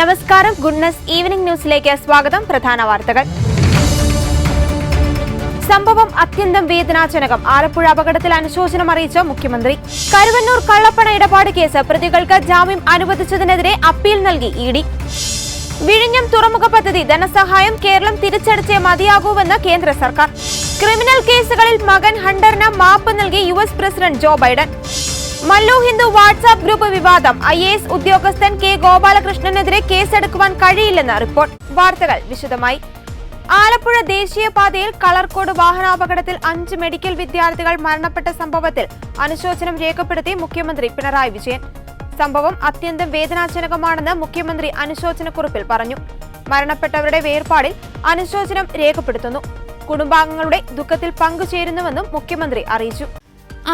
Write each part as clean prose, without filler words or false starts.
നമസ്കാരം, goodness evening ന്യൂസിലേക്ക് സ്വാഗതം. പ്രധാന വാർത്തകൾ. സംഭവം അത്യന്തം വേദനാജനകം. ആലപ്പുഴ അപകടത്തിൽ അനുശോചനം അറിയിച്ച മുഖ്യമന്ത്രി. കരുവന്നൂർ കള്ളപ്പണ ഇടപാട് കേസ് പ്രതികൾക്ക് ജാമ്യം അനുവദിച്ചതിനെതിരെ അപ്പീൽ നൽകി ഇഡി. വിഴിഞ്ഞം തുറമുഖ പദ്ധതി ധനസഹായം കേരളം തിരിച്ചടിച്ചേ മതിയാകൂവെന്ന് കേന്ദ്ര സർക്കാർ. ക്രിമിനൽ കേസുകളിൽ മകൻ ഹണ്ടറിന് മാപ്പ് നൽകി US president Joe Biden. Mallu Hindu WhatsApp group വിവാദം. IAS ഉദ്യോഗസ്ഥൻ K ഗോപാലകൃഷ്ണനെതിരെ കേസെടുക്കുവാൻ കഴിയില്ലെന്ന് റിപ്പോർട്ട്. വാർത്തകൾ വിശദമായി. ആലപ്പുഴ ദേശീയപാതയിൽ കളർകോട് വാഹനാപകടത്തിൽ 5 മെഡിക്കൽ വിദ്യാർത്ഥികൾ മരണപ്പെട്ട സംഭവത്തിൽ അനുശോചനം രേഖപ്പെടുത്തി മുഖ്യമന്ത്രി പിണറായി വിജയൻ. സംഭവം അത്യന്തം വേദനാജനകമാണെന്ന് മുഖ്യമന്ത്രി അനുശോചനക്കുറിപ്പിൽ പറഞ്ഞു. മരണപ്പെട്ടവരുടെ വേർപാടിൽ അനുശോചനം രേഖപ്പെടുത്തുന്നു. കുടുംബാംഗങ്ങളുടെ ദുഃഖത്തിൽ പങ്കുചേരുന്നുവെന്നും മുഖ്യമന്ത്രി അറിയിച്ചു.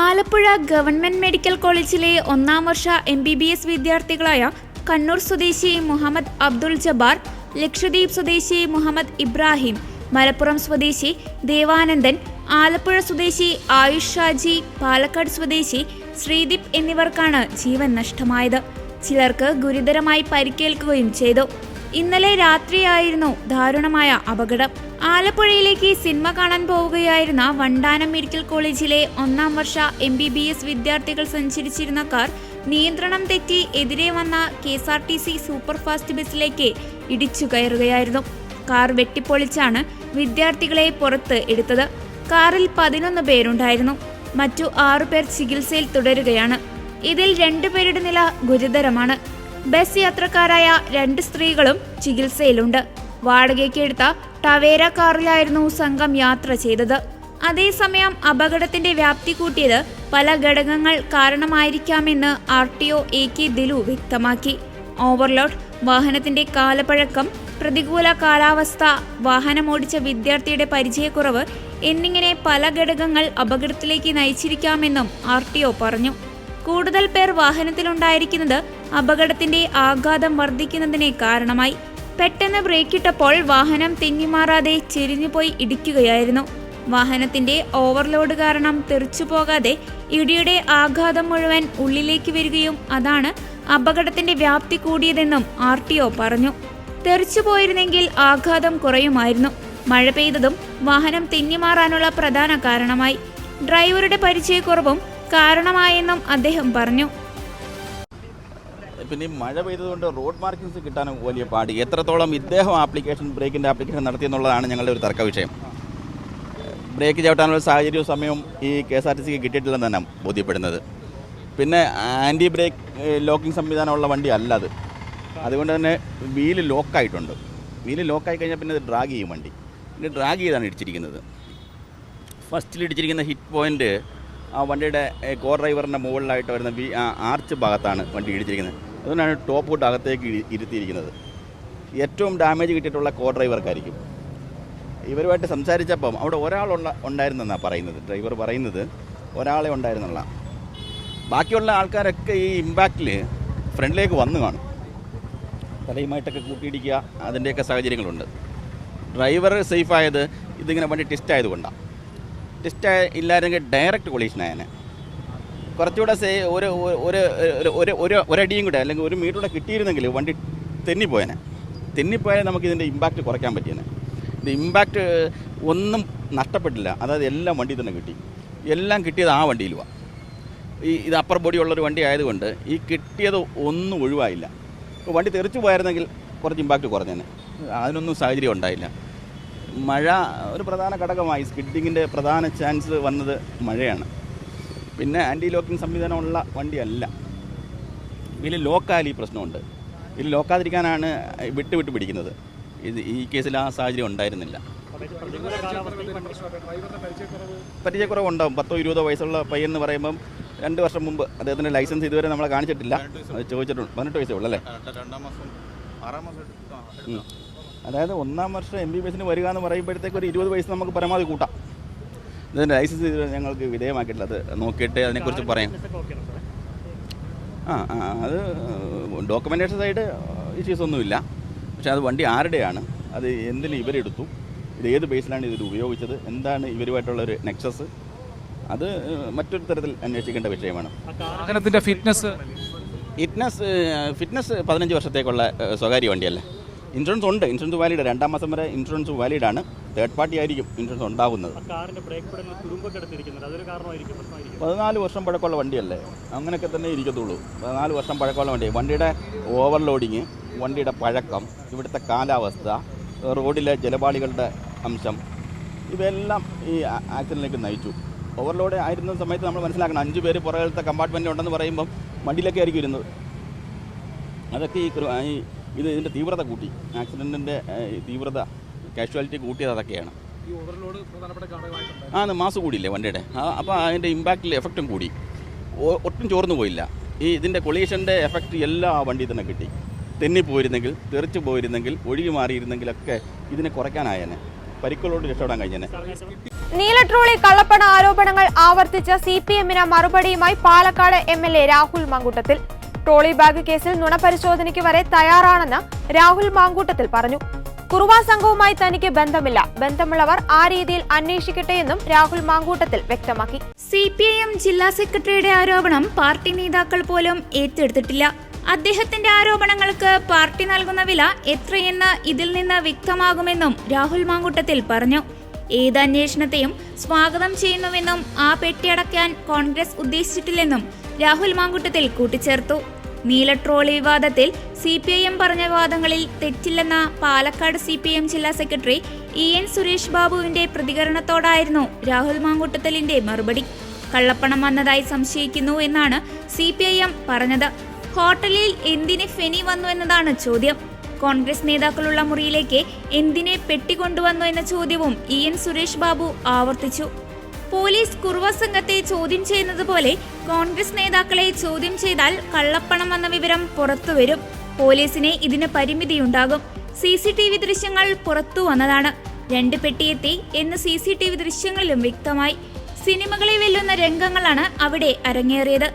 ആലപ്പുഴ ഗവൺമെന്റ് മെഡിക്കൽ കോളേജിലെ 1ാം വർഷ MBBS വിദ്യാർത്ഥികളായ കണ്ണൂർ സ്വദേശി മുഹമ്മദ് അബ്ദുൾ ജബ്ബാർ, ലക്ഷദ്വീപ് സ്വദേശി മുഹമ്മദ് ഇബ്രാഹിം, മലപ്പുറം സ്വദേശി ദേവാനന്ദൻ, ആലപ്പുഴ സ്വദേശി ആയുഷ് ഷാജി, പാലക്കാട് സ്വദേശി ശ്രീദീപ് എന്നിവർക്കാണ് ജീവൻ നഷ്ടമായത്. ചിലർക്ക് ഗുരുതരമായി പരിക്കേൽക്കുകയും ചെയ്തു. ഇന്നലെ രാത്രിയായിരുന്നു ദാരുണമായ അപകടം. ആലപ്പുഴയിലേക്ക് സിനിമ കാണാൻ പോവുകയായിരുന്ന വണ്ടാനം മെഡിക്കൽ കോളേജിലെ 1ാം വർഷ MBBS വിദ്യാർത്ഥികൾ സഞ്ചരിച്ചിരുന്ന കാർ നിയന്ത്രണം തെറ്റി എതിരെ വന്ന KSRTC സൂപ്പർഫാസ്റ്റ് ബസ്സിലേക്ക് ഇടിച്ചു കയറുകയായിരുന്നു. കാർ വെട്ടിപ്പൊളിച്ചാണ് വിദ്യാർത്ഥികളെ പുറത്ത് എടുത്തത്. കാറിൽ 11 പേരുണ്ടായിരുന്നു. മറ്റു 6 പേർ ചികിത്സയിൽ തുടരുകയാണ്. ഇതിൽ 2 പേരുടെ നില ഗുരുതരമാണ്. ബസ് യാത്രക്കാരായ 2 സ്ത്രീകളും ചികിത്സയിലുണ്ട്. വാടകയ്ക്ക് എടുത്ത ടവേര കാറിലായിരുന്നു സംഘം യാത്ര ചെയ്തത്. അതേസമയം അപകടത്തിന്റെ വ്യാപ്തി കൂട്ടിയത് പല ഘടകങ്ങൾ കാരണമായിരിക്കാമെന്ന് RTO AK ദിലു വ്യക്തമാക്കി. ഓവർലോഡ്, വാഹനത്തിന്റെ കാലപ്പഴക്കം, പ്രതികൂല കാലാവസ്ഥ, വാഹനമോടിച്ച വിദ്യാർത്ഥിയുടെ പരിചയക്കുറവ് എന്നിങ്ങനെ പല ഘടകങ്ങൾ അപകടത്തിലേക്ക് നയിച്ചിരിക്കാമെന്നും RTO പറഞ്ഞു. കൂടുതൽ പേർ വാഹനത്തിലുണ്ടായിരിക്കുന്നത് അപകടത്തിന്റെ ആഘാതം വർദ്ധിക്കുന്നതിന് കാരണമായി. പെട്ടെന്ന് ബ്രേക്കിട്ടപ്പോൾ വാഹനം തെന്നിമാറാതെ ചെരിഞ്ഞുപോയി ഇടിക്കുകയായിരുന്നു. വാഹനത്തിന്റെ ഓവർലോഡ് കാരണം തെറിച്ചുപോകാതെ ഇടിയുടെ ആഘാതം മുഴുവൻ ഉള്ളിലേക്ക് വരികയും അതാണ് അപകടത്തിന്റെ വ്യാപ്തി കൂടിയതെന്നും RTO പറഞ്ഞു. തെറിച്ചുപോയിരുന്നെങ്കിൽ ആഘാതം കുറയുമായിരുന്നു. മഴ പെയ്തതും വാഹനം തെന്നിമാറാനുള്ള പ്രധാന കാരണമായി. ഡ്രൈവറുടെ പരിചയക്കുറവും കാരണമായെന്നും അദ്ദേഹം പറഞ്ഞു. പിന്നെ മഴ പെയ്തതുകൊണ്ട് റോഡ് മാർക്കിങ്സ് കിട്ടാനും വലിയ പാടി. എത്രത്തോളം ഇദ്ദേഹം ബ്രേക്കിൻ്റെ ആപ്ലിക്കേഷൻ നടത്തിയെന്നുള്ളതാണ് ഞങ്ങളുടെ ഒരു തർക്ക വിഷയം. ബ്രേക്ക് ചവിട്ടാനുള്ള സാഹചര്യവും സമയവും ഈ KSRTCക്ക് കിട്ടിയിട്ടില്ലെന്ന് തന്നെ ബോധ്യപ്പെടുന്നത്. പിന്നെ ആൻറ്റി ബ്രേക്ക് ലോക്കിംഗ് സംവിധാനമുള്ള വണ്ടി അല്ല അത്. അതുകൊണ്ട് തന്നെ വീല് ലോക്കായിട്ടുണ്ട്. വീല് ലോക്കായി കഴിഞ്ഞാൽ പിന്നെ അത് ഡ്രാഗ് ചെയ്യും വണ്ടി. പിന്നെ ഡ്രാഗ് ചെയ്താണ് ഇടിച്ചിരിക്കുന്നത്. ഫസ്റ്റിൽ ഇടിച്ചിരിക്കുന്ന ഹിറ്റ് പോയിൻ്റ് ആ വണ്ടിയുടെ കോ ഡ്രൈവറിൻ്റെ മുകളിലായിട്ട് വരുന്ന ആർച്ച് ഭാഗത്താണ് വണ്ടി ഇടിച്ചിരിക്കുന്നത്. അതുകൊണ്ടാണ് ടോപ്പ് വുഡ് അകത്തേക്ക് ഇരുത്തിയിരിക്കുന്നത്. ഏറ്റവും ഡാമേജ് കിട്ടിയിട്ടുള്ള കോ ഡ്രൈവർക്കായിരിക്കും. ഇവരുമായിട്ട് സംസാരിച്ചപ്പം അവിടെ ഉണ്ടായിരുന്നെന്നാണ് പറയുന്നത്. ഡ്രൈവർ പറയുന്നത് ഒരാളെ ഉണ്ടായിരുന്നുള്ള. ബാക്കിയുള്ള ആൾക്കാരൊക്കെ ഈ ഇമ്പാക്റ്റിൽ ഫ്രണ്ടിലേക്ക് വന്നു കാണും. തലയുമായിട്ടൊക്കെ കൂട്ടിയിടിക്കുക, അതിൻ്റെയൊക്കെ സാഹചര്യങ്ങളുണ്ട്. ഡ്രൈവർ സേഫായത് ഇതിങ്ങനെ വണ്ടി ടെസ്റ്റ് ആയതുകൊണ്ടാണ്. ടെസ്റ്റ് ഇല്ലായിരുന്നെങ്കിൽ ഡയറക്റ്റ് കൊളീഷനായനെ. കുറച്ചുകൂടെ ഒരടിയും കൂടെ അല്ലെങ്കിൽ 1 മീറ്റർ കൂടെ കിട്ടിയിരുന്നെങ്കിൽ വണ്ടി തെന്നിപ്പോയാൽ നമുക്ക് ഇതിൻ്റെ ഇമ്പാക്റ്റ് കുറയ്ക്കാൻ പറ്റിയേനെ. ഇത് ഇമ്പാക്റ്റ് ഒന്നും നഷ്ടപ്പെട്ടില്ല. അതായത് എല്ലാം വണ്ടി തന്നെ കിട്ടി. എല്ലാം കിട്ടിയത് ആ വണ്ടിയിലുമാണ്. ഇത് അപ്പർ ബോഡി ഉള്ളൊരു വണ്ടി ആയതുകൊണ്ട് ഈ കിട്ടിയത് ഒന്നും ഒഴിവായില്ല. ഇപ്പോൾ വണ്ടി തെറിച്ചു പോയായിരുന്നെങ്കിൽ കുറച്ച് ഇമ്പാക്റ്റ് കുറഞ്ഞേനെ. അതിനൊന്നും സാഹചര്യം ഉണ്ടായില്ല. മഴ ഒരു പ്രധാന ഘടകമായി. സ്കിഡിങ്ങിൻ്റെ പ്രധാന ചാൻസ് വന്നത് മഴയാണ്. പിന്നെ ആൻറ്റി ലോക്കിംഗ് സംവിധാനമുള്ള വണ്ടിയല്ല. ഇതിൽ ലോക്കായാൽ ഈ പ്രശ്നമുണ്ട്. ഇതിൽ ലോക്കാതിരിക്കാനാണ് വിട്ട് പിടിക്കുന്നത്. ഈ കേസിൽ ആ സാഹചര്യം ഉണ്ടായിരുന്നില്ല. പരിചയക്കുറവുണ്ടാവും. 10-20 വയസ്സുള്ള പയ്യെന്ന് പറയുമ്പം 2 വർഷം മുമ്പ് അദ്ദേഹത്തിൻ്റെ ലൈസൻസ് ഇതുവരെ നമ്മളെ കാണിച്ചിട്ടില്ല. അത് ചോദിച്ചിട്ടുണ്ട്. 18 വയസ്സേ ഉള്ളൂ അല്ലേ? അതായത് 1ാം വർഷം MBBSന് വരിക എന്ന് പറയുമ്പോഴത്തേക്ക് ഒരു 20 വയസ്സ് നമുക്ക് പരമാവധി കൂട്ടാം. ഇതിൻ്റെ ലൈസൻസ് ഞങ്ങൾക്ക് വിധേയമാക്കിയിട്ടില്ല. അത് നോക്കിയിട്ട് അതിനെക്കുറിച്ച് പറയാം. അത് ഡോക്യുമെൻറ്റേഷൻ സൈഡ് ഇഷ്യൂസ് ഒന്നുമില്ല. പക്ഷേ അത് വണ്ടി ആരുടെയാണ്, അത് എന്തിന് ഇവരെടുത്തു, ഇത് ഏത് ബേസിലാണ് ഇതിൽ ഉപയോഗിച്ചത്, എന്താണ് ഇവരുമായിട്ടുള്ളൊരു നെക്സസ്, അത് മറ്റൊരു തരത്തിൽ അന്വേഷിക്കേണ്ട വിഷയമാണ്. വാഹനത്തിൻ്റെ ഫിറ്റ്നസ് ഫിറ്റ്നസ് 15 വർഷത്തേക്കുള്ള സ്വകാര്യ വണ്ടിയല്ലേ. ഇൻഷുറൻസ് ഉണ്ട്, ഇൻഷുറൻസ് വാലിഡ്, 2-ാം മാസം വരെ ഇൻഷുറൻസ് വാലിഡാണ്. തേർഡ് പാർട്ടി ആയിരിക്കും ഇൻഷുറൻസ് ഉണ്ടാകുന്നത്. 14 വർഷം പഴക്കമുള്ള വണ്ടിയല്ലേ, അങ്ങനെയൊക്കെ തന്നെ ഇരിക്കത്തുള്ളൂ. 14 വർഷം പഴക്കമുള്ള വണ്ടി. വണ്ടിയുടെ ഓവർലോഡിങ്, വണ്ടിയുടെ പഴക്കം, ഇവിടുത്തെ കാലാവസ്ഥ, റോഡിലെ ജലപാളികളുടെ അംശം, ഇവയെല്ലാം ഈ ആക്സിഡൻറ്റിലേക്ക് നയിച്ചു. ഓവർലോഡ് ആയിരുന്ന സമയത്ത് നമ്മൾ മനസ്സിലാക്കണം, 5 പേര് പുറകിലത്തെ കമ്പാർട്ട്മെൻറ്റ് ഉണ്ടെന്ന് പറയുമ്പം വണ്ടിയിലൊക്കെ ആയിരിക്കും ഇരുന്നത്. അതൊക്കെ ഇതിൻ്റെ തീവ്രത കൂട്ടി, ആക്സിഡൻറ്റിൻ്റെ തീവ്രത, കാഷ്വാലിറ്റി കൂട്ടിയത് അതൊക്കെയാണ്. മാസ് കൂടിയില്ലേ വണ്ടിയുടെ, അപ്പോൾ അതിൻ്റെ ഇമ്പാക്റ്റിൽ എഫക്റ്റും കൂടി, ഒട്ടും ചോർന്നു പോയില്ല. ഇതിൻ്റെ കൊളീഷൻ്റെ എഫക്റ്റ് എല്ലാം ആ വണ്ടിയിൽ തന്നെ കിട്ടി. തെന്നിപ്പോയിരുന്നെങ്കിൽ, തെറിച്ച് പോയിരുന്നെങ്കിൽ, ഒഴുകി മാറിയിരുന്നെങ്കിലൊക്കെ ഇതിനെ കുറയ്ക്കാനായേനെ, പരിക്കുകളോട് രക്ഷപ്പെടാൻ കഴിഞ്ഞേനെ. നീലട്രോളി കള്ളപ്പണ ആരോപണങ്ങൾ ആവർത്തിച്ച CPM-ന് മറുപടിയുമായി Palakkad MLA Rahul Mamkootathil. Trolley bag കേസിൽ നുണപരിശോധനയ്ക്ക് വരെ തയ്യാറാണെന്ന് രാഹുൽ മാങ്കൂട്ടത്തിൽ പറഞ്ഞു. കുറുവാ സംഘവുമായി തനിക്ക് ബന്ധമില്ല, ബന്ധമുള്ളവർ ആ രീതിയിൽ അന്വേഷിക്കട്ടെയെന്നും രാഹുൽ മാങ്കൂട്ടത്തിൽ വ്യക്തമാക്കി. CPIM ജില്ലാ സെക്രട്ടറിയുടെ ആരോപണം പാർട്ടി നേതാക്കൾ പോലും ഏറ്റെടുത്തിട്ടില്ല. അദ്ദേഹത്തിന്റെ ആരോപണങ്ങൾക്ക് പാർട്ടി നൽകുന്ന വില എത്രയെന്ന് ഇതിൽ നിന്ന് വ്യക്തമാകുമെന്നും രാഹുൽ മാങ്കൂട്ടത്തിൽ പറഞ്ഞു. ഏത് അന്വേഷണത്തെയും സ്വാഗതം ചെയ്യുന്നുവെന്നും ആ പെട്ടിയടക്കാൻ കോൺഗ്രസ് ഉദ്ദേശിച്ചിട്ടില്ലെന്നും രാഹുൽ മാങ്കൂട്ടത്തിൽ കൂട്ടിച്ചേർത്തു. നീലട്രോളി വിവാദത്തിൽ CPIM പറഞ്ഞ വാദങ്ങളിൽ തെറ്റില്ലെന്ന പാലക്കാട് CPIM ജില്ലാ സെക്രട്ടറി EN സുരേഷ് ബാബുവിന്റെ പ്രതികരണത്തോടായിരുന്നു രാഹുൽ മാങ്കൂട്ടത്തലിന്റെ മറുപടി. കള്ളപ്പണം വന്നതായി സംശയിക്കുന്നു എന്നാണ് CPIM പറഞ്ഞത്. ഹോട്ടലിൽ എന്തിന് ഫെനി വന്നു എന്നതാണ് ചോദ്യം. കോൺഗ്രസ് നേതാക്കളുള്ള മുറിയിലേക്ക് എന്തിനെ പെട്ടിക്കൊണ്ടുവന്നു എന്ന ചോദ്യവും EN സുരേഷ് ബാബു ആവർത്തിച്ചു. പോലീസ് കുറുവ സംഘത്തെ ചോദ്യം ചെയ്യുന്നത് പോലെ കോൺഗ്രസ് നേതാക്കളെ ചോദ്യം ചെയ്താൽ കള്ളപ്പണം വന്ന വിവരം പുറത്തുവരും. പോലീസിന് ഇതിന് പരിമിതിയുണ്ടാകും. CCTV ദൃശ്യങ്ങൾ പുറത്തു വന്നതാണ്. 2 പെട്ടിയെത്തി എന്ന് CCTV ദൃശ്യങ്ങളിലും വ്യക്തമായി. സിനിമകളെ വെല്ലുന്ന രംഗങ്ങളാണ് അവിടെ അരങ്ങേറിയത്.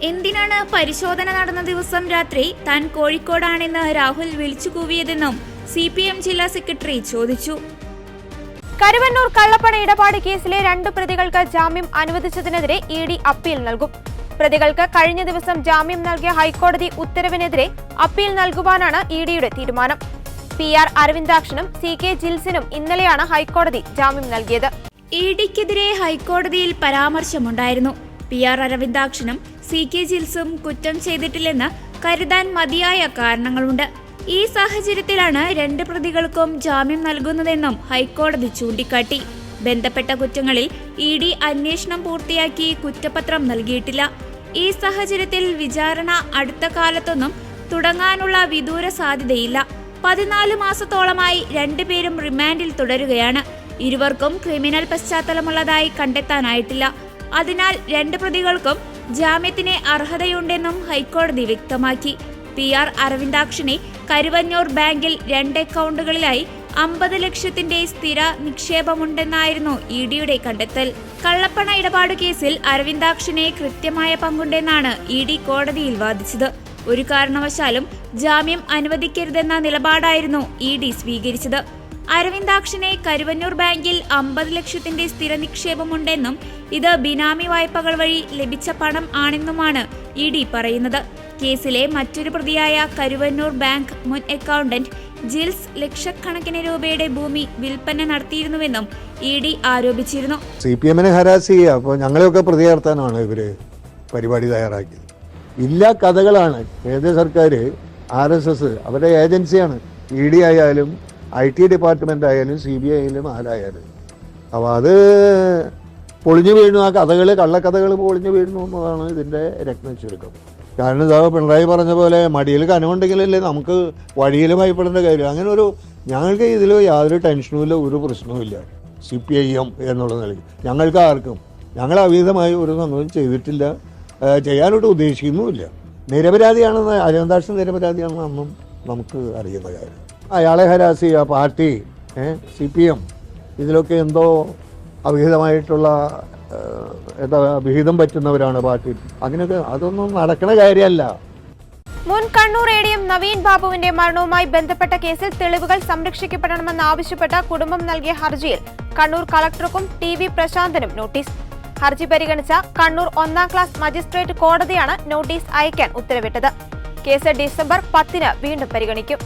എന്തിനാണ് പരിശോധന നടന്ന ദിവസം രാത്രി താൻ കോഴിക്കോടാണെന്ന് രാഹുൽ വിളിച്ചു കൂവിയതെന്നും CPM ജില്ലാ സെക്രട്ടറി ചോദിച്ചു. കരുവന്നൂർ കള്ളപ്പണ ഇടപാട് കേസിലെ 2 പ്രതികൾക്ക് ജാമ്യം അനുവദിച്ചതിനെതിരെ ED അപ്പീൽ നൽകും. പ്രതികൾക്ക് കഴിഞ്ഞ ദിവസം ജാമ്യം നൽകിയ ഹൈക്കോടതി ഉത്തരവിനെതിരെ അപ്പീൽ നൽകുവാനാണ് EDയുടെ തീരുമാനം. PR അരവിന്ദാക്ഷനും CK ജിൽസിനും ഇന്നലെയാണ് ഹൈക്കോടതി ജാമ്യം നൽകിയത്. EDക്കെതിരെ ഹൈക്കോടതിയിൽ പരാമർശമുണ്ടായിരുന്നു. PR അരവിന്ദാക്ഷനും CK ജിൽസും കുറ്റം ചെയ്തിട്ടില്ലെന്ന് കരുതാൻ മതിയായ കാരണങ്ങളുണ്ട്. ഈ സാഹചര്യത്തിലാണ് 2 പ്രതികൾക്കും ജാമ്യം നൽകുന്നതെന്നും ഹൈക്കോടതി ചൂണ്ടിക്കാട്ടി. ബന്ധപ്പെട്ട കുറ്റങ്ങളിൽ ED അന്വേഷണം പൂർത്തിയാക്കി കുറ്റപത്രം നൽകിയിട്ടില്ല. ഈ സാഹചര്യത്തിൽ വിചാരണ അടുത്ത കാലത്തൊന്നും തുടങ്ങാനുള്ള വിദൂര സാധ്യതയില്ല. 14 മാസത്തോളമായി 2 പേരും റിമാൻഡിൽ തുടരുകയാണ്. ഇരുവർക്കും ക്രിമിനൽ പശ്ചാത്തലമുള്ളതായി കണ്ടെത്താനായിട്ടില്ല. അതിനാൽ 2 പ്രതികൾക്കും ജാമ്യത്തിന് അർഹതയുണ്ടെന്നും ഹൈക്കോടതി വ്യക്തമാക്കി. PR അരവിന്ദാക്ഷനെ കരുവന്നൂർ ബാങ്കിൽ 2 അക്കൗണ്ടുകളിലായി 50 ലക്ഷത്തിന്റെ സ്ഥിര നിക്ഷേപമുണ്ടെന്നായിരുന്നു EDയുടെ കണ്ടെത്തൽ. കള്ളപ്പണ ഇടപാട് കേസിൽ അരവിന്ദാക്ഷനെ കൃത്യമായ പങ്കുണ്ടെന്നാണ് ED കോടതിയിൽ വാദിച്ചത്. ഒരു കാരണവശാലും ജാമ്യം അനുവദിക്കരുതെന്ന നിലപാടായിരുന്നു ED സ്വീകരിച്ചത്. അരവിന്ദാക്ഷനെ കരുവന്നൂർ ബാങ്കിൽ 50 ലക്ഷത്തിന്റെ സ്ഥിര നിക്ഷേപമുണ്ടെന്നും ഇത് ബിനാമി വായ്പകൾ വഴി ലഭിച്ച പണം ആണെന്നുമാണ് ED പറയുന്നത്. കേസിലെ മറ്റൊരു പ്രതിയായ കരുവന്നൂർ ബാങ്ക് മുൻ അക്കൗണ്ടന്റ് ജിൽസ് ലക്ഷക്കണക്കിന് രൂപയുടെ ഭൂമി വിൽപ്പന നടത്തിയിരുന്നുവെന്നും ED ആരോപിച്ചിരുന്നു. CPM-നെ ഹരാസ് ചെയ്യുക, അപ്പോൾ ഞങ്ങളെയൊക്കെ പ്രതികർത്താനാണ് ഇവര് പരിപാടി തയ്യാറാക്കിയത്. ഇല്ലാ കഥകളാണ്. കേന്ദ്ര സർക്കാർ, RSS അവരുടെ ഏജൻസിയാണ്. ED ആയാലും IT ഡിപ്പാർട്ട്മെന്റ് ആയാലും CBI ആയാലും ആരായാലും. അപ്പോൾ അത് പൊളിഞ്ഞു വീഴുന്നു. ആ കഥകൾ, കള്ളക്കഥകൾ പൊളിഞ്ഞു വീഴുന്നു എന്നതാണ് ഇതിൻ്റെ രത്നച്ചുരുക്കം. കാരണം ഇതാ പിണറായി പറഞ്ഞ പോലെ മടിയിൽ കനമുണ്ടെങ്കിലല്ലേ നമുക്ക് വഴിയിൽ ഭയപ്പെടേണ്ട കാര്യം. അങ്ങനെ ഞങ്ങൾക്ക് ഇതിൽ യാതൊരു ടെൻഷനും ഇല്ല, ഒരു പ്രശ്നവുമില്ല. CPIM എന്നുള്ള നിലയ്ക്ക് ഞങ്ങൾക്ക് ആർക്കും, ഞങ്ങൾ അവീതമായി ഒരു സംഭവം ചെയ്തിട്ടില്ല, ചെയ്യാനോട്ട് ഉദ്ദേശിക്കുന്നുമില്ല. നിരപരാധിയാണെന്ന്, അരവിന്ദാക്ഷൻ നിരപരാധിയാണെന്ന് അന്നും നമുക്ക് അറിയുന്ന കാര്യം. അയാളെ ഹരാസ് ചെയ്യുക, പാർട്ടി, CPM ഇതിലൊക്കെ എന്തോ അവിഹിതമായിട്ടുള്ള വിഹിതം പറ്റുന്നവരാണ് പാർട്ടി. അങ്ങനെയൊക്കെ അതൊന്നും നടക്കുന്ന കാര്യമല്ല. മുൻ കണ്ണൂർ ADM നവീൻ ബാബുവിന്റെ മരണവുമായി ബന്ധപ്പെട്ട കേസിൽ തെളിവുകൾ സംരക്ഷിക്കപ്പെടണമെന്നാവശ്യപ്പെട്ട കുടുംബം നൽകിയ ഹർജിയിൽ കണ്ണൂർ കളക്ടർക്കും TV പ്രശാന്തനും നോട്ടീസ്. ഹർജി പരിഗണിച്ച കണ്ണൂർ 1ാം ക്ലാസ് മജിസ്ട്രേറ്റ് കോടതിയാണ് നോട്ടീസ് അയക്കാൻ ഉത്തരവിട്ടത്. കേസ് ഡിസംബർ 10 വീണ്ടും പരിഗണിക്കും.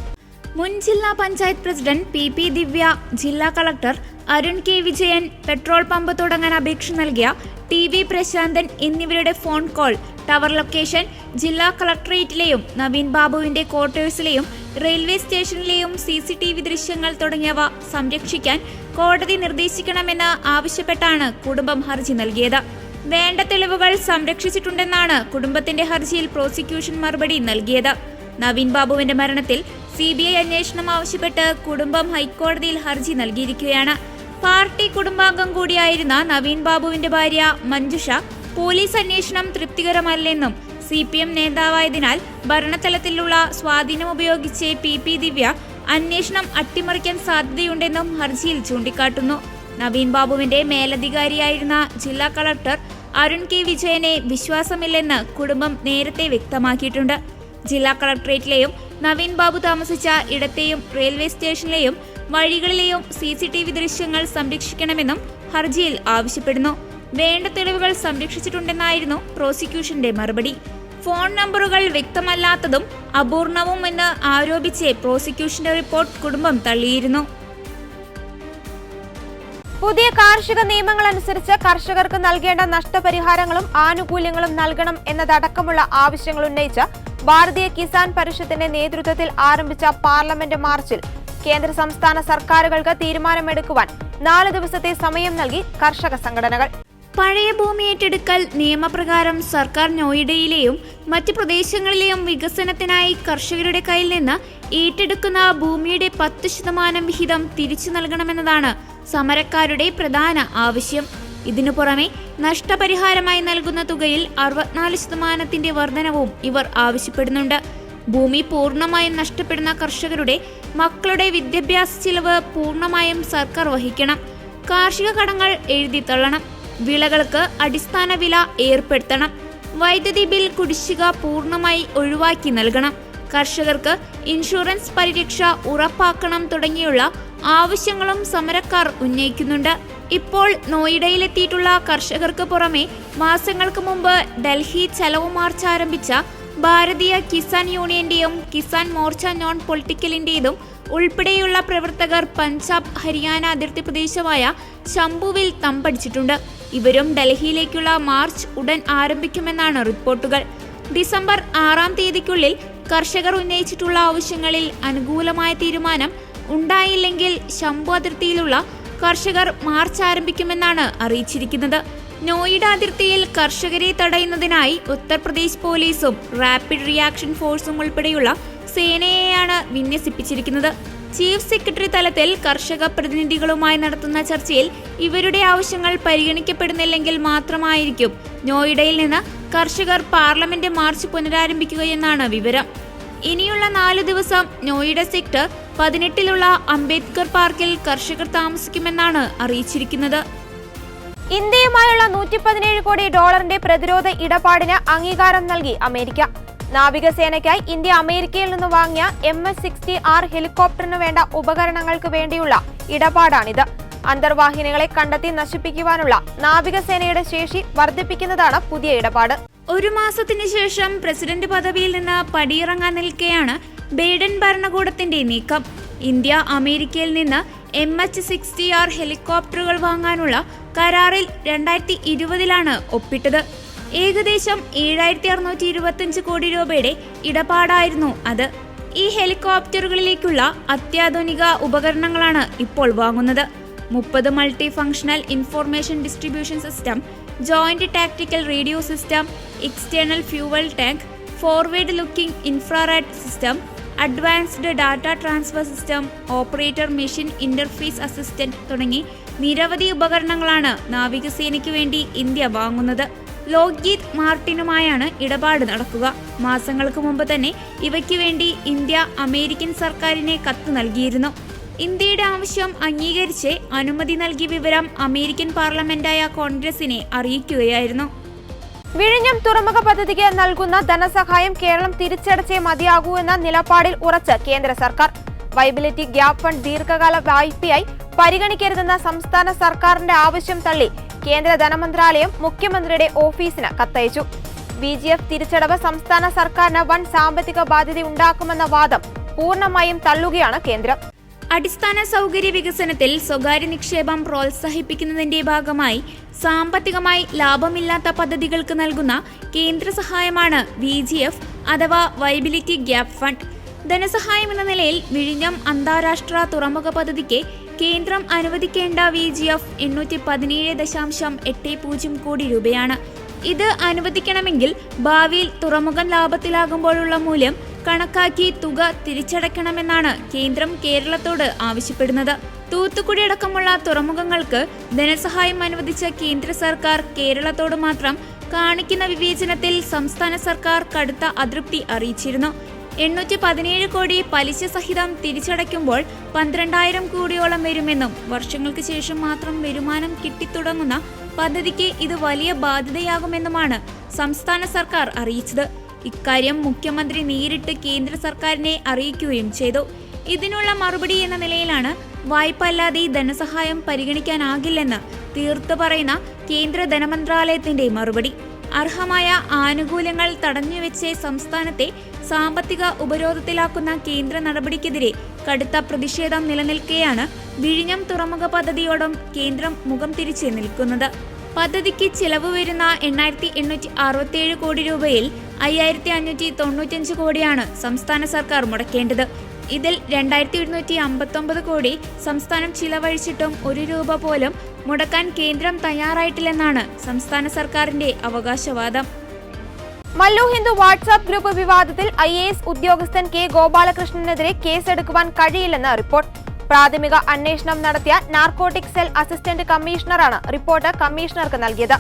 മുൻ ജില്ലാ പഞ്ചായത്ത് പ്രസിഡന്റ് PP ദിവ്യ, ജില്ലാ collector Arun K. Vijayan, petrol pump തുടങ്ങാൻ അപേക്ഷ നൽകിയ TV പ്രശാന്തൻ എന്നിവരുടെ ഫോൺ കോൾ, ടവർ ലൊക്കേഷൻ, ജില്ലാ കളക്ടറേറ്റിലെയും നവീൻ ബാബുവിന്റെ ക്വാർട്ടേഴ്സിലെയും റെയിൽവേ സ്റ്റേഷനിലെയും CCTV ദൃശ്യങ്ങൾ തുടങ്ങിയവ സംരക്ഷിക്കാൻ കോടതി നിർദ്ദേശിക്കണമെന്ന് ആവശ്യപ്പെട്ടാണ് കുടുംബം ഹർജി നൽകിയത്. വേണ്ട തെളിവുകൾ സംരക്ഷിച്ചിട്ടുണ്ടെന്നാണ് കുടുംബത്തിന്റെ ഹർജിയിൽ പ്രോസിക്യൂഷൻ മറുപടി നൽകിയത്. നവീൻ ബാബുവിന്റെ മരണത്തിൽ CBI അന്വേഷണം ആവശ്യപ്പെട്ട് കുടുംബം ഹൈക്കോടതിയിൽ ഹർജി നൽകിയിരിക്കുകയാണ്. പാർട്ടി കുടുംബാംഗം കൂടിയായിരുന്ന നവീൻ ബാബുവിന്റെ ഭാര്യ മഞ്ജുഷ പോലീസ് അന്വേഷണം തൃപ്തികരമല്ലെന്നും CPM നേതാവായതിനാൽ ഭരണതലത്തിലുള്ള സ്വാധീനം ഉപയോഗിച്ച് PP ദിവ്യ അന്വേഷണം അട്ടിമറിക്കാൻ സാധ്യതയുണ്ടെന്നും ഹർജിയിൽ ചൂണ്ടിക്കാട്ടുന്നു. നവീൻ ബാബുവിന്റെ മേലധികാരിയായിരുന്ന ജില്ലാ കളക്ടർ അരുൺ K. വിജയനെ വിശ്വാസമില്ലെന്ന് കുടുംബം നേരത്തെ വ്യക്തമാക്കിയിട്ടുണ്ട്. ജില്ലാ കളക്ടറേറ്റിലെയും നവീൻ ബാബു താമസിച്ച ഇടത്തെയും റെയിൽവേ സ്റ്റേഷനിലെയും വഴികളിലെയും CCTV ദൃശ്യങ്ങൾ സംരക്ഷിക്കണമെന്നും ഹർജിയിൽ ആവശ്യപ്പെടുന്നു. വേണ്ട തെളിവുകൾ സംരക്ഷിച്ചിട്ടുണ്ടെന്നായിരുന്നു പ്രോസിക്യൂഷന്റെ മറുപടി. ഫോൺ നമ്പറുകൾ വ്യക്തമല്ലാത്തതും അപൂർണവും എന്ന് ആരോപിച്ച് പ്രോസിക്യൂഷന്റെ റിപ്പോർട്ട് കുടുംബം തള്ളിയിരുന്നു. പുതിയ കാർഷിക നിയമങ്ങൾ അനുസരിച്ച് കർഷകർക്ക് നൽകേണ്ട നഷ്ടപരിഹാരങ്ങളും ആനുകൂല്യങ്ങളും നൽകണം എന്നതടക്കമുള്ള ആവശ്യങ്ങൾ ഉന്നയിച്ച് ഭാരതീയ കിസാൻ പരിഷത്തിന്റെ നേതൃത്വത്തിൽ ആരംഭിച്ച പാർലമെന്റ് മാർച്ചിൽ കേന്ദ്ര സംസ്ഥാന സർക്കാരുകൾക്ക് തീരുമാനമെടുക്കുവാൻ 4 ദിവസത്തെ സമയം നൽകി കർഷക സംഘടനകൾ. പഴയ ഭൂമി ഏറ്റെടുക്കൽ നിയമപ്രകാരം സർക്കാർ നോയിഡയിലെയും മറ്റ് പ്രദേശങ്ങളിലെയും വികസനത്തിനായി കർഷകരുടെ കയ്യിൽ നിന്ന് ഏറ്റെടുക്കുന്ന ഭൂമിയുടെ 10% വിഹിതം തിരിച്ചു നൽകണമെന്നതാണ് സമരക്കാരുടെ പ്രധാന ആവശ്യം. ഇതിനു പുറമെ നഷ്ടപരിഹാരമായി നൽകുന്ന തുകയിൽ 64% വർധനവും ഇവർ ആവശ്യപ്പെടുന്നുണ്ട്. ഭൂമി പൂർണ്ണമായും നഷ്ടപ്പെടുന്ന കർഷകരുടെ മക്കളുടെ വിദ്യാഭ്യാസ ചിലവ് പൂർണ്ണമായും സർക്കാർ വഹിക്കണം. കാർഷിക കടങ്ങൾ എഴുതി തള്ളണം. വിളകൾക്ക് അടിസ്ഥാന വില ഏർപ്പെടുത്തണം. വൈദ്യുതി ബിൽ കുടിശ്ശിക പൂർണ്ണമായി ഒഴിവാക്കി നൽകണം. കർഷകർക്ക് ഇൻഷുറൻസ് പരിരക്ഷ ഉറപ്പാക്കണം തുടങ്ങിയുള്ള ആവശ്യങ്ങളും സമരക്കാർ ഉന്നയിക്കുന്നുണ്ട്. ഇപ്പോൾ നോയിഡയിലെത്തിയിട്ടുള്ള കർഷകർക്ക് പുറമെ മാസങ്ങൾക്ക് മുമ്പ് ഡൽഹി ചലോ മാർച്ച് ആരംഭിച്ച ഭാരതീയ കിസാൻ യൂണിയന്റെയും കിസാൻ മോർച്ച നോൺ പൊളിറ്റിക്കലിന്റേതും ഉൾപ്പെടെയുള്ള പ്രവർത്തകർ പഞ്ചാബ് ഹരിയാന അതിർത്തി പ്രദേശമായ ശംഭുവിൽ തമ്പടിച്ചിട്ടുണ്ട്. ഇവരും ഡൽഹിയിലേക്കുള്ള മാർച്ച് ഉടൻ ആരംഭിക്കുമെന്നാണ് റിപ്പോർട്ടുകൾ. ഡിസംബർ 6-ാം തീയതിക്കുള്ളിൽ കർഷകർ ഉന്നയിച്ചിട്ടുള്ള ആവശ്യങ്ങളിൽ അനുകൂലമായ തീരുമാനം ഉണ്ടായില്ലെങ്കിൽ ശംഭു അതിർത്തിയിലുള്ള കർഷകർ മാർച്ച് ആരംഭിക്കുമെന്നാണ് അറിയിച്ചിരിക്കുന്നത്. നോയിഡ അതിർത്തിയിൽ കർഷകരെ തടയുന്നതിനായി ഉത്തർപ്രദേശ് പോലീസും റാപ്പിഡ് റിയാക്ഷൻ ഫോഴ്സും ഉൾപ്പെടെയുള്ള സേനയെയാണ് വിന്യസിപ്പിച്ചിരിക്കുന്നത്. ചീഫ് സെക്രട്ടറി തലത്തിൽ കർഷക പ്രതിനിധികളുമായി നടത്തുന്ന ചർച്ചയിൽ ഇവരുടെ ആവശ്യങ്ങൾ പരിഗണിക്കപ്പെടുന്നില്ലെങ്കിൽ മാത്രമായിരിക്കും നോയിഡയിൽ നിന്ന് കർഷകർ പാർലമെന്റ് മാർച്ച് പുനരാരംഭിക്കുകയെന്നാണ് വിവരം. ഇനിയുള്ള 4 ദിവസം നോയിഡ സെക്ടർ 18-ലുള്ള അംബേദ്കർ പാർക്കിൽ കർഷകർ താമസിക്കുമെന്നാണ് അറിയിച്ചിരിക്കുന്നത്. ഇന്ത്യയുമായുള്ള $117 കോടി പ്രതിരോധ ഇടപാടിന് അംഗീകാരം നൽകി അമേരിക്ക. നാവികസേനയ്ക്കായി ഇന്ത്യ അമേരിക്കയിൽ നിന്ന് വാങ്ങിയ MS-60R ഹെലികോപ്റ്ററിന് വേണ്ട ഉപകരണങ്ങൾക്ക് വേണ്ടിയുള്ള ഇടപാടാണിത്. അന്തർവാഹിനികളെ കണ്ടെത്തി നശിപ്പിക്കുവാനുള്ള നാവികസേനയുടെ ശേഷി വർദ്ധിപ്പിക്കുന്നതാണ് പുതിയ ഇടപാട്. 1 മാസത്തിന് ശേഷം പ്രസിഡന്റ് പദവിയിൽ നിന്ന് പടിയിറങ്ങാൻ നിൽക്കെയാണ് ബൈഡൻ ഭരണകൂടത്തിന്റെ നീക്കം. ഇന്ത്യ അമേരിക്കയിൽ നിന്ന് MH-60R ഹെലികോപ്റ്ററുകൾ വാങ്ങാനുള്ള കരാറിൽ 2020-ലാണ് ഒപ്പിട്ടത്. ഏകദേശം 7,625 കോടി രൂപയുടെ ഇടപാടായിരുന്നു അത്. ഈ ഹെലികോപ്റ്ററുകളിലേക്കുള്ള അത്യാധുനിക ഉപകരണങ്ങളാണ് ഇപ്പോൾ വാങ്ങുന്നത്. 30 multi functional information distribution system, joint tactical radio system, external fuel tank, forward looking infrared system, advanced data transfer system, operator machine interface assistant തുടങ്ങി നിരവധി ഉപകരണങ്ങളാണ് നാവികസേനയ്ക്ക് വേണ്ടി ഇന്ത്യ വാങ്ങുന്നത്. ലോക്ഹീഡ് മാർട്ടിനുമായാണ് ഇടപാട് നടക്കുക. മാസങ്ങൾക്ക് മുമ്പ് തന്നെ ഇവയ്ക്ക് വേണ്ടി ഇന്ത്യ അമേരിക്കൻ സർക്കാരിനെ കത്ത് നൽകിയിരുന്നു. ഇന്ത്യയുടെ ആവശ്യം അംഗീകരിച്ച് അനുമതി നൽകിയ വിവരം അമേരിക്കൻ പാർലമെന്റായ കോൺഗ്രസിനെ അറിയിക്കുകയായിരുന്നു. വിഴിഞ്ഞം തുറമുഖ പദ്ധതിക്ക് നൽകുന്ന ധനസഹായം കേരളം തിരിച്ചടച്ചേ മതിയാകൂ എന്ന നിലപാടിൽ ഉറച്ച് കേന്ദ്ര സർക്കാർ. വൈബിലിറ്റി ഗ്യാപ് ഫണ്ട് ദീർഘകാല വായ്പയായി പരിഗണിക്കരുതെന്ന സംസ്ഥാന സർക്കാരിന്റെ ആവശ്യം തള്ളി കേന്ദ്ര ധനമന്ത്രാലയം മുഖ്യമന്ത്രിയുടെ ഓഫീസിന് കത്തയച്ചു. VGF തിരിച്ചടവ് സംസ്ഥാന സർക്കാരിന് വൻ സാമ്പത്തിക ബാധ്യതയുണ്ടാക്കുമെന്ന വാദം പൂർണ്ണമായും തള്ളുകയാണ് കേന്ദ്രം. അടിസ്ഥാന സൗകര്യ വികസനത്തിൽ സ്വകാര്യ നിക്ഷേപം പ്രോത്സാഹിപ്പിക്കുന്നതിന്റെ ഭാഗമായി സാമ്പത്തികമായി ലാഭമില്ലാത്ത പദ്ധതികൾക്ക് നൽകുന്ന കേന്ദ്ര സഹായമാണ് VGF അഥവാ വയബിലിറ്റി ഗ്യാപ് ഫണ്ട്. ധനസഹായം എന്ന നിലയിൽ വിഴിഞ്ഞം അന്താരാഷ്ട്ര തുറമുഖ പദ്ധതിക്ക് കേന്ദ്രം അനുവദിക്കേണ്ട VGF 817.80 കോടി രൂപയാണ്. ഇത് അനുവദിക്കണമെങ്കിൽ ഭാവിയിൽ തുറമുഖം ലാഭത്തിലാകുമ്പോഴുള്ള മൂല്യം കണക്കാക്കി തുക തിരിച്ചടയ്ക്കണമെന്നാണ് കേന്ദ്രം കേരളത്തോട് ആവശ്യപ്പെടുന്നത്. തൂത്തുക്കുടി അടക്കമുള്ള തുറമുഖങ്ങൾക്ക് ധനസഹായം അനുവദിച്ച കേന്ദ്ര സർക്കാർ കേരളത്തോട് മാത്രം കാണിക്കുന്ന വിവേചനത്തിൽ സംസ്ഥാന സർക്കാർ കടുത്ത അതൃപ്തി അറിയിച്ചിരുന്നു. 817 കോടി പലിശ സഹിതം തിരിച്ചടയ്ക്കുമ്പോൾ 12,000 കോടിയോളം വരുമെന്നും വർഷങ്ങൾക്ക് ശേഷം മാത്രം വരുമാനം കിട്ടിത്തുടങ്ങുന്ന പദ്ധതിക്ക് ഇത് വലിയ ബാധ്യതയാകുമെന്നുമാണ് സംസ്ഥാന സർക്കാർ അറിയിച്ചത്. ഇക്കാര്യം മുഖ്യമന്ത്രി നേരിട്ട് കേന്ദ്ര സർക്കാരിനെ അറിയിക്കുകയും ചെയ്തു. ഇതിനുള്ള മറുപടി എന്ന നിലയിലാണ് വായ്പ അല്ലാതെ ധനസഹായം പരിഗണിക്കാനാകില്ലെന്ന് തീർത്തു പറയുന്ന കേന്ദ്ര ധനമന്ത്രാലയത്തിന്റെ മറുപടി. അർഹമായ ആനുകൂല്യങ്ങൾ തടഞ്ഞുവെച്ച് സംസ്ഥാനത്തെ സാമ്പത്തിക ഉപരോധത്തിലാക്കുന്ന കേന്ദ്ര നടപടിക്കെതിരെ കടുത്ത പ്രതിഷേധം നിലനിൽക്കെയാണ് വിഴിഞ്ഞം തുറമുഖ പദ്ധതിയോടും കേന്ദ്രം മുഖം തിരിച്ച് നിൽക്കുന്നത്. പദ്ധതിക്ക് ചിലവ് വരുന്ന 8,867 കോടി രൂപയിൽ 5,595 കോടിയാണ് സംസ്ഥാന സർക്കാർ മുടക്കേണ്ടത്. ഇതിൽ 2,259 കോടി സംസ്ഥാനം ചിലവഴിച്ചിട്ടും 1 രൂപ പോലും മുടക്കാൻ കേന്ദ്രം തയ്യാറായിട്ടില്ലെന്നാണ് സംസ്ഥാന സർക്കാരിന്റെ അവകാശവാദം. മല്ലു ഹിന്ദു വാട്സാപ്പ് ഗ്രൂപ്പ് വിവാദത്തിൽ IAS ഉദ്യോഗസ്ഥൻ K ഗോപാലകൃഷ്ണനെതിരെ കേസെടുക്കുവാൻ കഴിയില്ലെന്ന് റിപ്പോർട്ട്. പ്രാഥമിക അന്വേഷണം നടത്തിയ നാർക്കോട്ടിക് സെൽ അസിസ്റ്റന്റ് കമ്മീഷണറാണ് റിപ്പോർട്ട് കമ്മീഷണർക്ക് നൽകിയത്.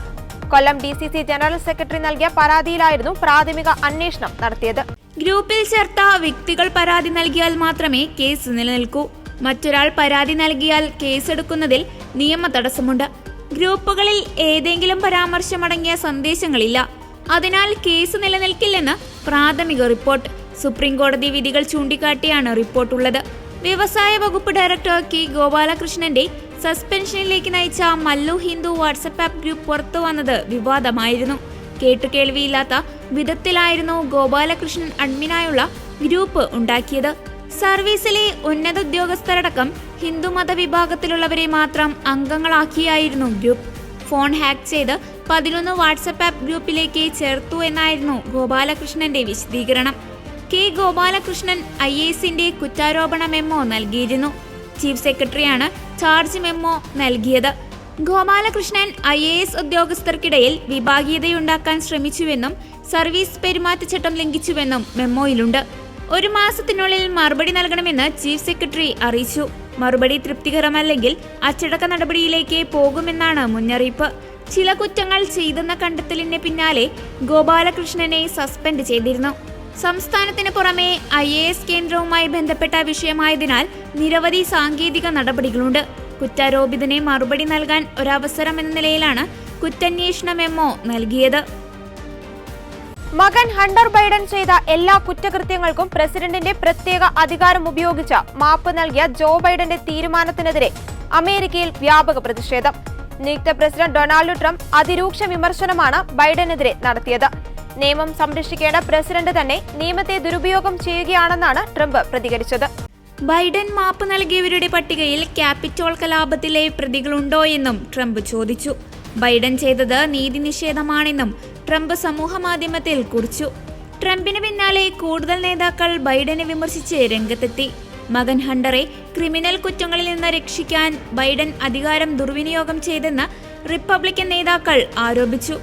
കൊല്ലം DCC ജനറൽ സെക്രട്ടറി നൽകിയ പരാതിയിലായിരുന്നു പ്രാഥമിക അന്വേഷണം നടത്തിയത്. ഗ്രൂപ്പിൽ ചേർത്ത വ്യക്തികൾ പരാതി നൽകിയാൽ മാത്രമേ കേസ് നിലനിൽക്കൂ. മറ്റൊരാൾ പരാതി നൽകിയാൽ കേസെടുക്കുന്നതിൽ നിയമ തടസ്സമുണ്ട്. ഗ്രൂപ്പുകളിൽ ഏതെങ്കിലും പരാമർശമടങ്ങിയ സന്ദേശങ്ങളില്ല. അതിനാൽ കേസ് നിലനിൽക്കില്ലെന്ന് പ്രാഥമിക റിപ്പോർട്ട്. സുപ്രീം കോടതി വിധികൾ ചൂണ്ടിക്കാട്ടിയാണ് റിപ്പോർട്ടുള്ളത്. വ്യവസായ വകുപ്പ് ഡയറക്ടർ K ഗോപാലകൃഷ്ണന്റെ സസ്പെൻഷനിലേക്ക് നയിച്ച Mallu Hindu WhatsApp app group പുറത്തു വന്നത് വിവാദമായിരുന്നു. കേട്ടുകേൾവിയില്ലാത്ത വിധത്തിലായിരുന്നു ഗോപാലകൃഷ്ണൻ അഡ്മിനായുള്ള ഗ്രൂപ്പ് ഉണ്ടാക്കിയത്. സർവീസിലെ ഉന്നത ഉദ്യോഗസ്ഥരടക്കം ഹിന്ദുമത വിഭാഗത്തിലുള്ളവരെ മാത്രം അംഗങ്ങളാക്കിയായിരുന്നു ഗ്രൂപ്പ്. ഫോൺ ഹാക്ക് ചെയ്ത് 11 വാട്സപ്പ് ആപ്പ് ഗ്രൂപ്പിലേക്ക് ചേർത്തു എന്നായിരുന്നു ഗോപാലകൃഷ്ണന്റെ വിശദീകരണം. K ഗോപാലകൃഷ്ണൻ IASന്റെ കുറ്റാരോപണ മെമ്മോ നൽകിയിരുന്നു. ചീഫ് സെക്രട്ടറിയാണ് ചാർജ് മെമ്മോ നൽകിയത്. ഗോപാലകൃഷ്ണൻ IAS ഉദ്യോഗസ്ഥർക്കിടയിൽ വിഭാഗീയതയുണ്ടാക്കാൻ ശ്രമിച്ചുവെന്നും സർവീസ് പെരുമാറ്റച്ചട്ടം ലംഘിച്ചുവെന്നും മെമ്മോയിലുണ്ട്. 1 മാസത്തിനുള്ളിൽ മറുപടി നൽകണമെന്ന് ചീഫ് സെക്രട്ടറി അറിയിച്ചു. മറുപടി തൃപ്തികരമല്ലെങ്കിൽ അച്ചടക്ക നടപടിയിലേക്ക് പോകുമെന്നാണ് മുന്നറിയിപ്പ്. ചില കുറ്റങ്ങൾ ചെയ്തെന്ന കണ്ടെത്തലിന് പിന്നാലെ ഗോപാലകൃഷ്ണനെ സസ്പെൻഡ് ചെയ്തിരുന്നു. സംസ്ഥാനത്തിന് പുറമെ IAS കേന്ദ്രവുമായി ബന്ധപ്പെട്ട വിഷയമായതിനാൽ നിരവധി സാങ്കേതിക നടപടികളുണ്ട്. കുറ്റാരോപിതനെ മറുപടി നൽകാൻ ഒരവസരം എന്ന നിലയിലാണ് കുറ്റാന്വേഷണ മെമ്മോ നൽകിയത്. മകൻ ഹണ്ടർ ബൈഡൻ ചെയ്ത എല്ലാ കുറ്റകൃത്യങ്ങൾക്കും പ്രസിഡന്റിന്റെ പ്രത്യേക അധികാരം ഉപയോഗിച്ച് മാപ്പ് നൽകിയ ജോ ബൈഡന്റെ തീരുമാനത്തിനെതിരെ അമേരിക്കയിൽ വ്യാപക പ്രതിഷേധം. നിയുക്ത പ്രസിഡന്റ് ഡൊണാൾഡ് ട്രംപ് അതിരൂക്ഷ വിമർശനമാണ് ബൈഡനെതിരെ നടത്തിയത്. നിയമം സംരക്ഷിക്കേണ്ട പ്രസിഡന്റ് തന്നെ നിയമത്തെ ദുരുപയോഗം ചെയ്യുകയാണെന്നാണ് ട്രംപ് പ്രതികരിച്ചത്. ബൈഡൻ മാപ്പ് നൽകിയവരുടെ പട്ടികയിൽ ക്യാപിറ്റോൾ കലാപത്തിലെ പ്രതികളുണ്ടോ എന്നും ട്രംപ് ചോദിച്ചു. ബൈഡൻ ചെയ്തത് നീതി നിഷേധമാണെന്നും ട്രംപ് സമൂഹമാധ്യമത്തിൽ കുറിച്ചു. ട്രംപിന് പിന്നാലെ കൂടുതൽ നേതാക്കൾ ബൈഡനെ വിമർശിച്ച് രംഗത്തെത്തി. മകൻ ഹണ്ടറെ ക്രിമിനൽ കുറ്റങ്ങളിൽ നിന്ന് രക്ഷിക്കാൻ ബൈഡൻ അധികാരം ദുർവിനിയോഗം ചെയ്തെന്ന് റിപ്പബ്ലിക്കൻ നേതാക്കൾ ആരോപിച്ചു.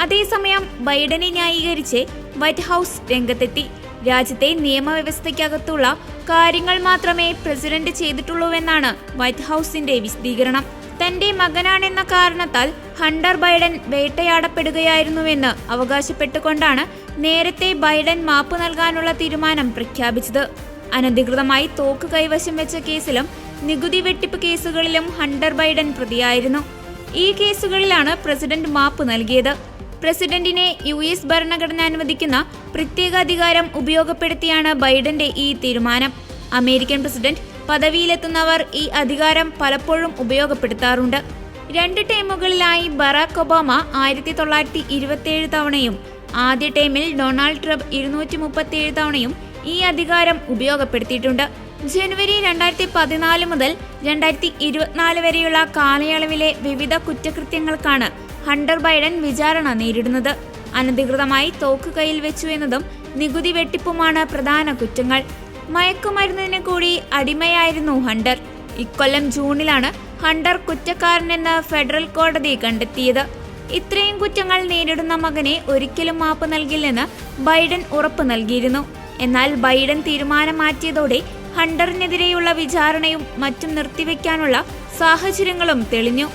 അതേസമയം ബൈഡനെ ന്യായീകരിച്ച് വൈറ്റ് ഹൗസ് രംഗത്തെത്തി. രാജ്യത്തെ നിയമവ്യവസ്ഥയ്ക്കകത്തുള്ള കാര്യങ്ങൾ മാത്രമേ പ്രസിഡന്റ് ചെയ്തിട്ടുള്ളൂവെന്നാണ് വൈറ്റ് ഹൗസിന്റെ വിശദീകരണം. തന്റെ മകനാണെന്ന കാരണത്താൽ ഹണ്ടർ ബൈഡൻ വേട്ടയാടപ്പെടുകയായിരുന്നുവെന്ന് അവകാശപ്പെട്ടുകൊണ്ടാണ് നേരത്തെ ബൈഡൻ മാപ്പ് നൽകാനുള്ള തീരുമാനം പ്രഖ്യാപിച്ചത്. അനധികൃതമായി തോക്ക് കൈവശം വെച്ച കേസിലും നികുതി വെട്ടിപ്പ് കേസുകളിലും ഹണ്ടർ ബൈഡൻ പ്രതിയായിരുന്നു. ഈ കേസുകളിലാണ് പ്രസിഡന്റ് മാപ്പ് നൽകിയത്. പ്രസിഡന്റിനെ US ഭരണഘടന അനുവദിക്കുന്ന പ്രത്യേക അധികാരം ഉപയോഗപ്പെടുത്തിയാണ് ബൈഡന്റെ ഈ തീരുമാനം. അമേരിക്കൻ പ്രസിഡന്റ് പദവിയിലെത്തുന്നവർ ഈ അധികാരം പലപ്പോഴും ഉപയോഗപ്പെടുത്താറുണ്ട്. 2 ടൈമുകളിലായി ബറാക് ഒബാമ 1927 തവണയും ആദ്യ ടൈമിൽ ഡൊണാൾഡ് ട്രംപ് 237 തവണയും ഈ അധികാരം ഉപയോഗപ്പെടുത്തിയിട്ടുണ്ട്. ജനുവരി 2014 മുതൽ 2024 വരെയുള്ള കാലയളവിലെ വിവിധ കുറ്റകൃത്യങ്ങൾക്കാണ് ഹണ്ടർ ബൈഡൻ വിചാരണ നേരിടുന്നത്. അനധികൃതമായി തോക്ക് കയ്യിൽ വെച്ചു എന്നതും നികുതി വെട്ടിപ്പുമാണ് പ്രധാന കുറ്റങ്ങൾ. മയക്കുമരുന്നിന് കൂടി അടിമയായിരുന്നു ഹണ്ടർ. ഇക്കൊല്ലം ജൂണിലാണ് ഹണ്ടർ കുറ്റക്കാരനെന്ന് ഫെഡറൽ കോടതി കണ്ടെത്തിയത്. ഇത്രയും കുറ്റങ്ങൾ നേരിടുന്ന മകനെ ഒരിക്കലും മാപ്പ് നൽകില്ലെന്ന് ബൈഡൻ ഉറപ്പു നൽകിയിരുന്നു. എന്നാൽ ബൈഡൻ തീരുമാനം മാറ്റിയതോടെ ഹണ്ടറിനെതിരെയുള്ള വിചാരണയും മറ്റും നിർത്തിവെക്കാനുള്ള സാഹചര്യങ്ങളും തെളിഞ്ഞു.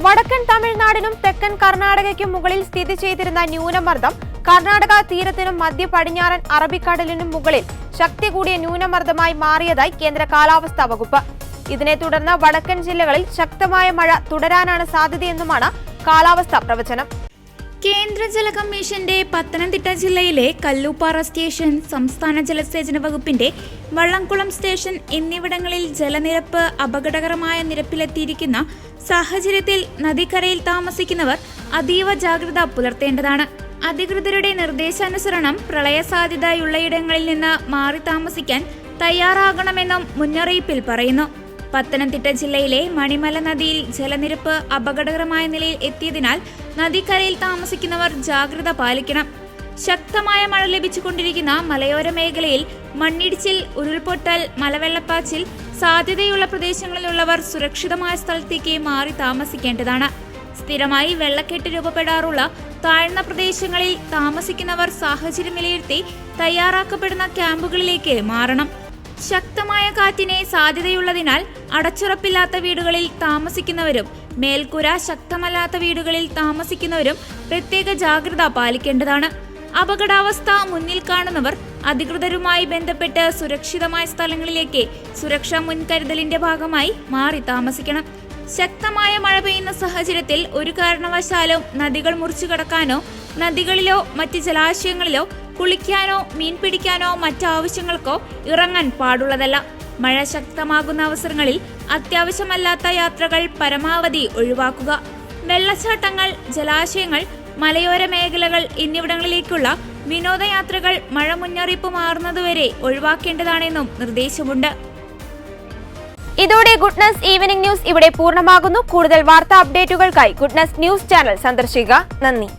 വടക്കൻ തമിഴ്നാടിനും തെക്കൻ കർണാടകയ്ക്കും മുകളിൽ സ്ഥിതി ചെയ്തിരുന്ന ന്യൂനമർദ്ദം കർണാടക തീരത്തിനും മധ്യ പടിഞ്ഞാറൻ അറബിക്കടലിനും മുകളിൽ ശക്തി കൂടിയ ന്യൂനമർദ്ദമായി മാറിയതായി കേന്ദ്ര കാലാവസ്ഥാ വകുപ്പ്. ഇതിനെ തുടർന്ന് വടക്കൻ ജില്ലകളിൽ ശക്തമായ മഴ തുടരാനാണ് സാധ്യതയെന്നുമാണ് കാലാവസ്ഥാ പ്രവചനം. കേന്ദ്ര ജല കമ്മീഷന്റെ പത്തനംതിട്ട ജില്ലയിലെ കല്ലൂപ്പാറ സ്റ്റേഷൻ, സംസ്ഥാന ജലസേചന വകുപ്പിന്റെ വള്ളംകുളം സ്റ്റേഷൻ എന്നിവിടങ്ങളിൽ ജലനിരപ്പ് അപകടകരമായ നിരപ്പിലെത്തിയിരിക്കുന്ന സാഹചര്യത്തിൽ നദിക്കരയിൽ താമസിക്കുന്നവർ അതീവ ജാഗ്രത പുലർത്തേണ്ടതാണ്. അധികൃതരുടെ നിർദ്ദേശാനുസരണം പ്രളയ സാധ്യതയുള്ളയിടങ്ങളിൽ നിന്ന് മാറി താമസിക്കാൻ തയ്യാറാകണമെന്നും മുന്നറിയിപ്പിൽ പറയുന്നു. പത്തനംതിട്ട ജില്ലയിലെ മണിമല നദിയിൽ ജലനിരപ്പ് അപകടകരമായ നിലയിൽ എത്തിയതിനാൽ നദിക്കരയിൽ താമസിക്കുന്നവർ ജാഗ്രത പാലിക്കണം. ശക്തമായ മഴ ലഭിച്ചുകൊണ്ടിരിക്കുന്ന മലയോര മേഖലയിൽ മണ്ണിടിച്ചിൽ, ഉരുൾപൊട്ടൽ, മലവെള്ളപ്പാച്ചിൽ സാധ്യതയുള്ള പ്രദേശങ്ങളിലുള്ളവർ സുരക്ഷിതമായ സ്ഥലത്തേക്ക് മാറി താമസിക്കേണ്ടതാണ്. സ്ഥിരമായി വെള്ളക്കെട്ട് രൂപപ്പെടാറുള്ള താഴ്ന്ന പ്രദേശങ്ങളിൽ താമസിക്കുന്നവർ സാഹചര്യം വിലയിരുത്തി തയ്യാറാക്കപ്പെടുന്ന ക്യാമ്പുകളിലേക്ക് മാറണം. ശക്തമായ കാറ്റിനെ സാധ്യതയുള്ളതിനാൽ അടച്ചുറപ്പില്ലാത്ത വീടുകളിൽ താമസിക്കുന്നവരും മേൽക്കൂര ശക്തമല്ലാത്ത വീടുകളിൽ താമസിക്കുന്നവരും പ്രത്യേക ജാഗ്രത പാലിക്കേണ്ടതാണ്. അപകടാവസ്ഥ മുന്നിൽ കാണുന്നവർ അധികൃതരുമായി ബന്ധപ്പെട്ട് സുരക്ഷിതമായ സ്ഥലങ്ങളിലേക്ക് സുരക്ഷാ മുൻകരുതലിന്റെ ഭാഗമായി മാറി താമസിക്കണം. ശക്തമായ മഴ പെയ്യുന്ന സാഹചര്യത്തിൽ ഒരു കാരണവശാലും നദികൾ മുറിച്ചു കടക്കാനോ നദികളിലോ മറ്റ് ജലാശയങ്ങളിലോ കുളിക്കാനോ മീൻ പിടിക്കാനോ മറ്റാവശ്യങ്ങൾക്കോ ഇറങ്ങാൻ പാടുള്ളതല്ല. മഴ ശക്തമാകുന്ന അവസരങ്ങളിൽ അത്യാവശ്യമല്ലാത്ത യാത്രകൾ പരമാവധി ഒഴിവാക്കുക. വെള്ളച്ചാട്ടങ്ങൾ, ജലാശയങ്ങൾ, മലയോര മേഖലകൾ എന്നിവിടങ്ങളിലേക്കുള്ള വിനോദയാത്രകൾ മഴ മുന്നറിയിപ്പ് മാറുന്നതുവരെ ഒഴിവാക്കേണ്ടതാണെന്നും നിർദ്ദേശമുണ്ട്. ഇതോടെ ഗുഡ്നസ് ഈവനിംഗ് ന്യൂസ് ഇവിടെ പൂർണ്ണമാകുന്നു. കൂടുതൽ വാർത്താ അപ്ഡേറ്റുകൾക്കായി ഗുഡ്നസ് ന്യൂസ് ചാനൽ സന്ദർശിക്കുക. നന്ദി.